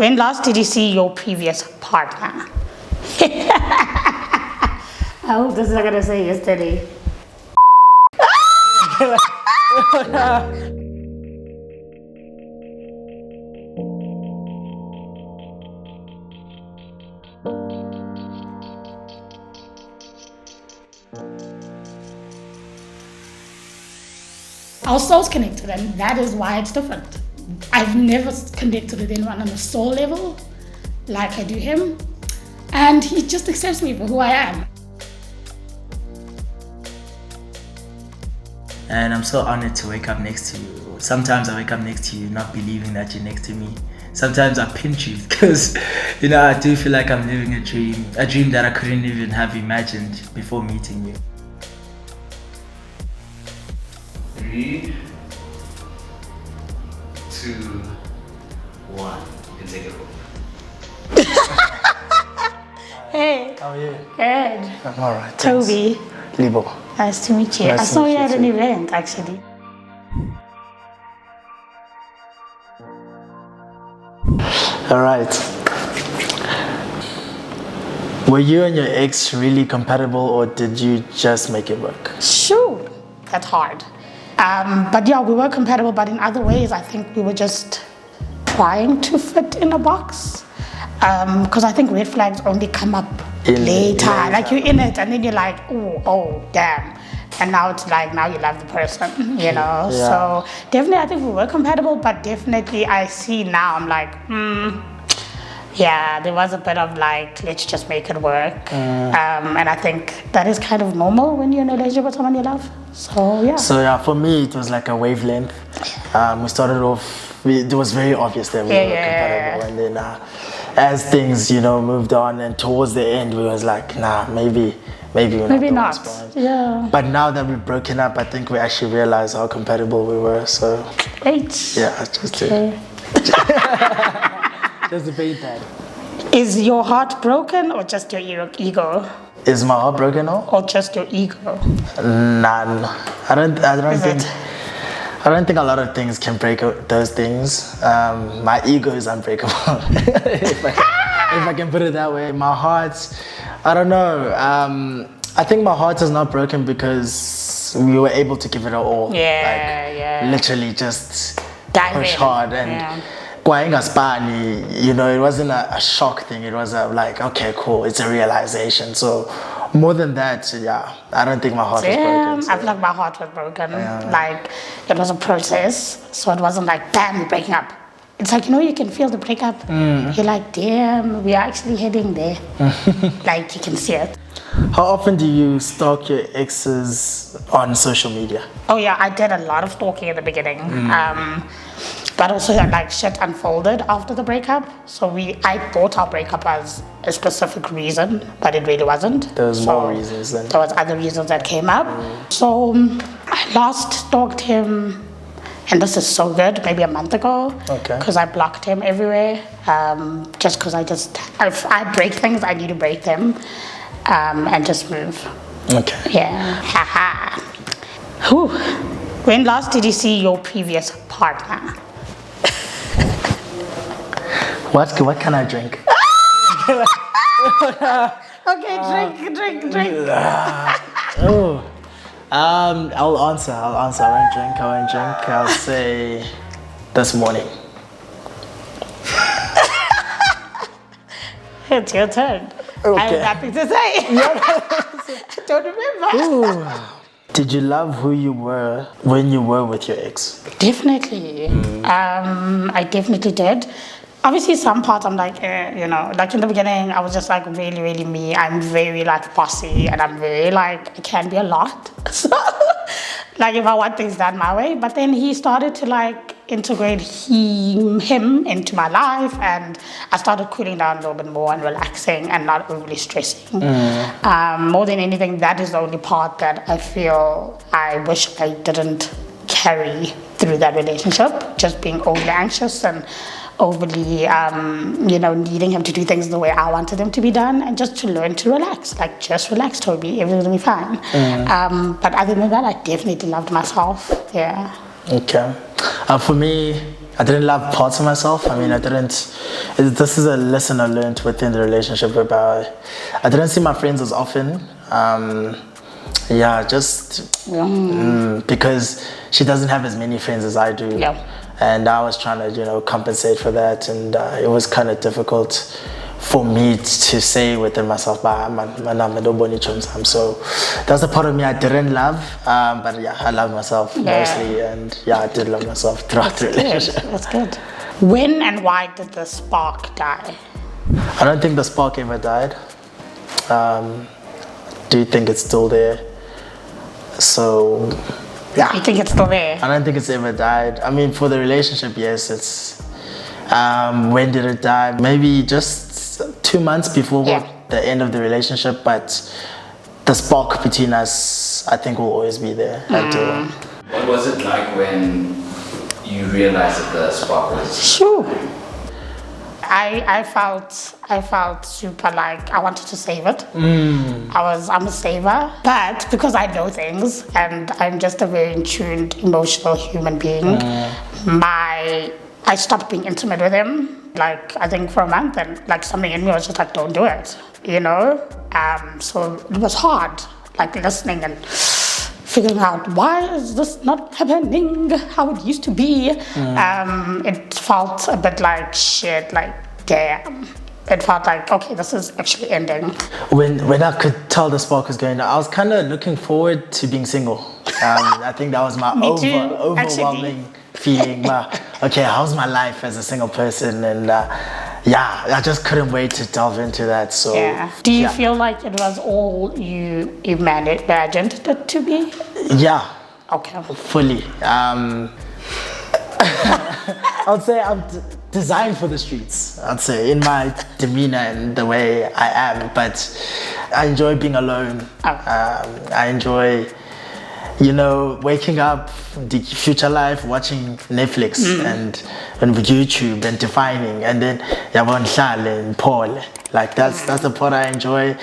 When last did you see your previous partner? I hope this is not gonna say yesterday. Our souls connected, and that is why it's different. I've never connected with anyone on a soul level like I do him, and he just accepts me for who I am. And I'm so honored to wake up next to you. Sometimes I wake up next to you not believing that you're next to me. Sometimes I pinch you because, I do feel like I'm living a dream that I couldn't even have imagined before meeting you. 3, 2, 1. You can take it over. Hey. How are you? Good. I'm alright. Toby. Libo. Nice to meet you. Nice I to saw meet you you at an too. event, actually. Alright. Were you and your ex really compatible, or did you just make it work? Sure, that's hard. But yeah, we were compatible, but in other ways, I think we were just trying to fit in a box. Because I think red flags only come up later. Like you're in it, and then you're like, oh, damn. And now it's like, now you love the person, Yeah. So definitely, I think we were compatible, but definitely I see now, I'm like, yeah, there was a bit of like, let's just make it work. And I think that is kind of normal when you're in a relationship with someone you love. So yeah. So yeah, for me it was like a wavelength. We started off, it was very obvious that we were compatible, and then as things moved on, and towards the end we was like, nah, maybe we're not. Yeah. But now that we've broken up, I think we actually realized how compatible we were. So Great. yeah, just to debate that. Is your heart broken or just your ego? Is my heart broken now? Or just your ego? None. I don't Is think. it? I don't think a lot of things can break those things. My ego is unbreakable, if I can put it that way. My heart, I don't know. I think my heart is not broken because we were able to give it our all. Literally just push hard and kwainga spani. It wasn't a shock thing. It was like, okay, cool. It's a realization. So more than that, yeah, I don't think my heart is broken. So. I feel like my heart was broken. Like it was a process, so it wasn't like, damn, we're breaking up. It's like, you can feel the breakup. You're like, damn, we are actually heading there. Like you can see it. How often do you stalk your exes on social media? Oh yeah, I did a lot of stalking in the beginning. But also like shit unfolded after the breakup. So I thought our breakup was a specific reason, but it really wasn't. There was more reasons then. There was other reasons that came up. So I last stalked him, and this is so good, maybe a month ago. Okay. Because I blocked him everywhere. Just because if I break things, I need to break them. And just move. Okay. Yeah. Haha. Whew. When last did you see your previous partner? What can I drink? Okay, drink. I'll answer. I won't drink. I'll say this morning. It's your turn. Okay. I'm happy to say. I don't remember. Ooh. Did you love who you were when you were with your ex? Definitely. I definitely did. Obviously, some parts I'm like, like in the beginning, I was just like really, really me. I'm very like bossy, and I'm very like, I can be a lot. So, like if I want things done my way. But then he started to like integrate him into my life, and I started cooling down a little bit more and relaxing and not overly stressing. More than anything, that is the only part that I feel I wish I didn't carry through that relationship. Just being overly anxious and overly, needing him to do things the way I wanted them to be done, and just to learn to relax. Like, just relax, Toby. Everything will be fine. But other than that, I definitely loved myself. Yeah. Okay. For me, I didn't love parts of myself. I mean, I didn't. This is a lesson I learned within the relationship whereby I didn't see my friends as often. Because she doesn't have as many friends as I do. Yeah. And I was trying to, compensate for that, and it was kind of difficult for me to say within myself, so that's the part of me I didn't love, but yeah, I love myself mostly, and yeah, I did love myself throughout the relationship. That's good. When and why did the spark die? I don't think the spark ever died. Do you think it's still there? So, yeah. You think it's still there? I don't think it's ever died. I mean, for the relationship, yes, it's... when did it die? Maybe just 2 months before the end of the relationship, but the spark between us, I think, will always be there. What was it like when you realized that the spark was... Sure. I felt super like I wanted to save it. I'm a saver, but because I know things and I'm just a very in tuned, emotional human being, I stopped being intimate with him. Like I think for a month, and like something in me was just like, don't do it, So it was hard, like listening and figuring out why is this not happening how it used to be. It felt a bit like shit, like damn. It felt like, okay, this is actually ending. When I could tell the spark was going, I was kind of looking forward to being single. I think that was my overwhelming feeling. Okay, how's my life as a single person? And I just couldn't wait to delve into that. So, do you feel like it was all you imagined it to be? Yeah. Okay. Fully. I'd say I'm designed for the streets. I'd say in my demeanor and the way I am, but I enjoy being alone. I enjoy, waking up, the future life, watching Netflix and YouTube and defining, and then Yabon Shale and Paul. Like that's the part I enjoy.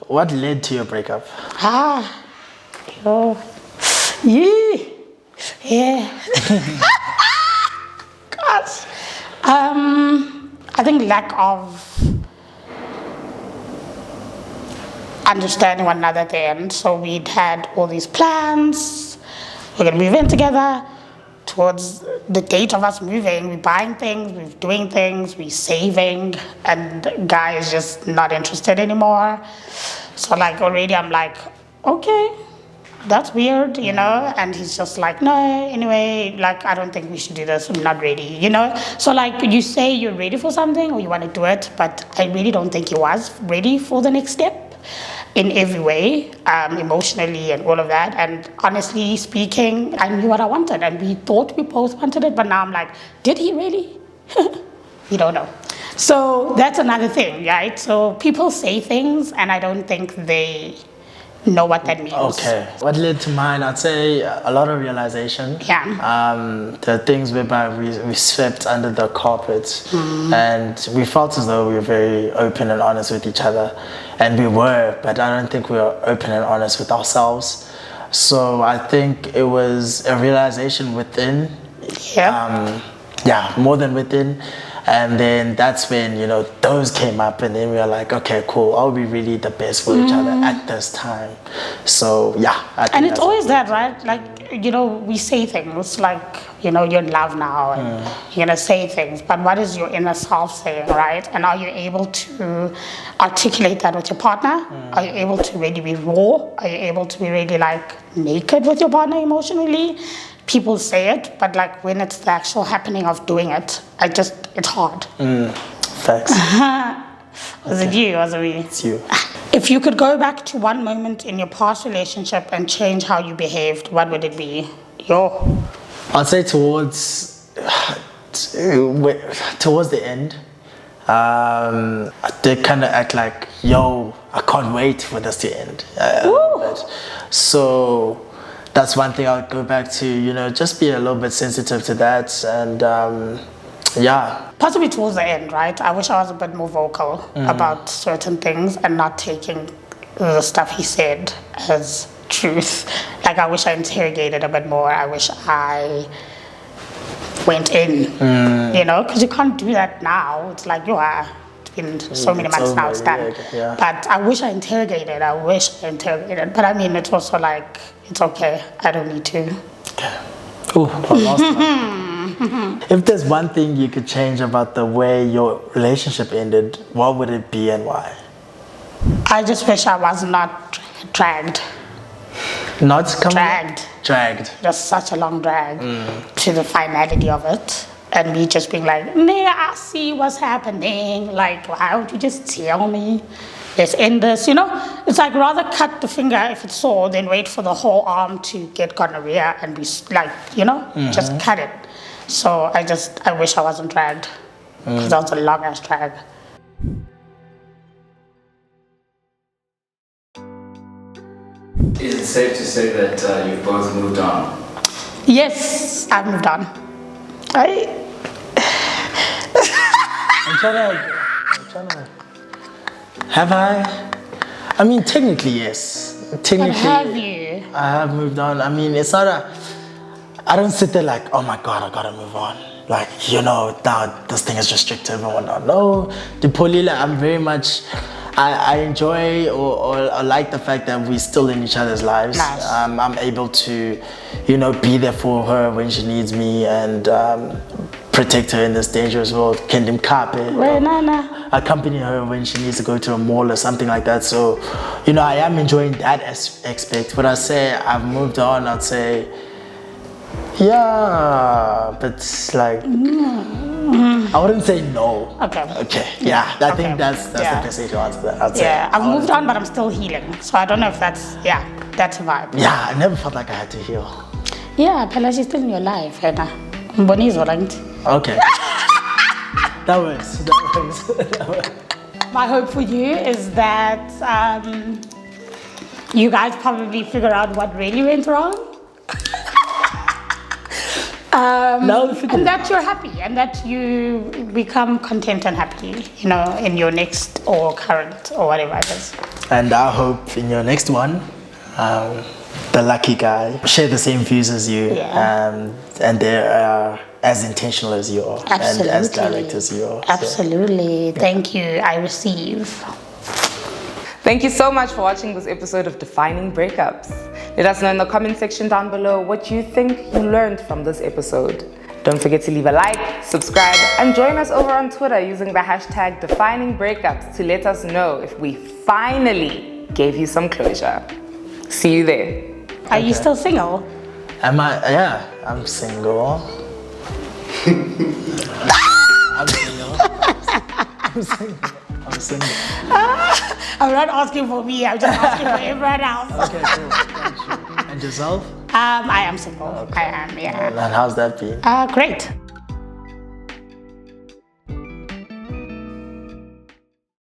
What led to your breakup? Yeah. Gosh. I think lack of understanding one another at the end. So we'd had all these plans. We're gonna move in together. Towards the date of us moving, we're buying things, we're doing things, we're saving, and the guy is just not interested anymore. So like already I'm like, okay, that's weird, and he's just like, no, anyway, like I don't think we should do this, I'm not ready, So like you say you're ready for something or you want to do it, but I really don't think he was ready for the next step in every way, emotionally and all of that. And honestly speaking, I knew what I wanted and we thought we both wanted it, but now I'm like, did he really? We don't know. So that's another thing, right? So people say things and I don't think they know what that means. Okay. What led to mine? I'd say a lot of realization. Yeah. The things whereby we swept under the carpet, and we felt as though we were very open and honest with each other, and we were, but I don't think we were open and honest with ourselves. So I think it was a realization within. More than within. And then that's when, those came up, and then we were like, okay, cool, are we really the best for each other at this time? So, I think and it's always that, right? Like, we say things like, you're in love now, and you're gonna say things, but what is your inner self saying, right? And are you able to articulate that with your partner? Are you able to really be raw? Are you able to be really like naked with your partner emotionally? People say it, but like when it's the actual happening of doing it, it's hard. Facts. Was it you? Was it me? It's you. If you could go back to one moment in your past relationship and change how you behaved, what would it be? I'd say towards the end, they kind of act like, I can't wait for this to end. So that's one thing I would go back to, just be a little bit sensitive to that, and Possibly towards the end, right? I wish I was a bit more vocal about certain things and not taking the stuff he said as truth. Like I wish I interrogated a bit more. I wish I went in, you know, because you can't do that now. It's like, it's been so many months now, it's done. Yeah. But I wish I interrogated. But I mean, it's also like, it's okay. I don't need to. Ooh, one last one. If there's one thing you could change about the way your relationship ended, what would it be and why? I just wish I was not dragged. Not coming? Dragged. Just such a long drag to the finality of it. And me just being like, nigga, I see what's happening. Like, why would you just tell me? Let's end this, you know? It's like rather cut the finger if it's sore than wait for the whole arm to get gonorrhea and be like, you know? Just cut it. So I wish I wasn't dragged. Because that was a long ass drag. Is it safe to say that you've both moved on? Yes, I've moved on. I'm trying to. Have I? I mean, technically, yes. Technically, but have you? I have moved on. I mean, it's not I don't sit there like, oh my God, I gotta move on. Like, you know, now this thing is restrictive and whatnot. No, the Polila, I'm very much, I enjoy or like the fact that we're still in each other's lives. Nice. I'm able to, you know, be there for her when she needs me and protect her in this dangerous world. Kendim Kape. Accompany her when she needs to go to a mall or something like that. So, you know, I am enjoying that aspect. When I say I've moved on, I'd say, yeah, but like, I wouldn't say no. Okay. Yeah, I think that's the best way to answer that. I've moved on, but I'm still healing. So I don't know if that's a vibe. Yeah, I never felt like I had to heal. Yeah, Plaatjie is still in your life, Hena. Mbonizo, right? Okay. That works. My hope for you is that you guys probably figure out what really went wrong. And that you're happy and that you become content and happy, you know, in your next or current or whatever it is. And I hope in your next one, the lucky guy share the same views as you, and they're as intentional as you are. Absolutely. And as direct as you are. Absolutely. So. Thank you. I receive. Thank you so much for watching this episode of Defining Breakups. Let us know in the comment section down below what you think you learned from this episode. Don't forget to leave a like, subscribe, and join us over on Twitter using the hashtag #DefiningBreakups to let us know if we finally gave you some closure. See you there. Are you still single? Am I? Yeah, I'm single. I'm single. I'm not asking for me, I'm just asking for everyone else. Okay, cool. Thank you. And yourself? I am single. Okay. I am, yeah. And how's that been? Great.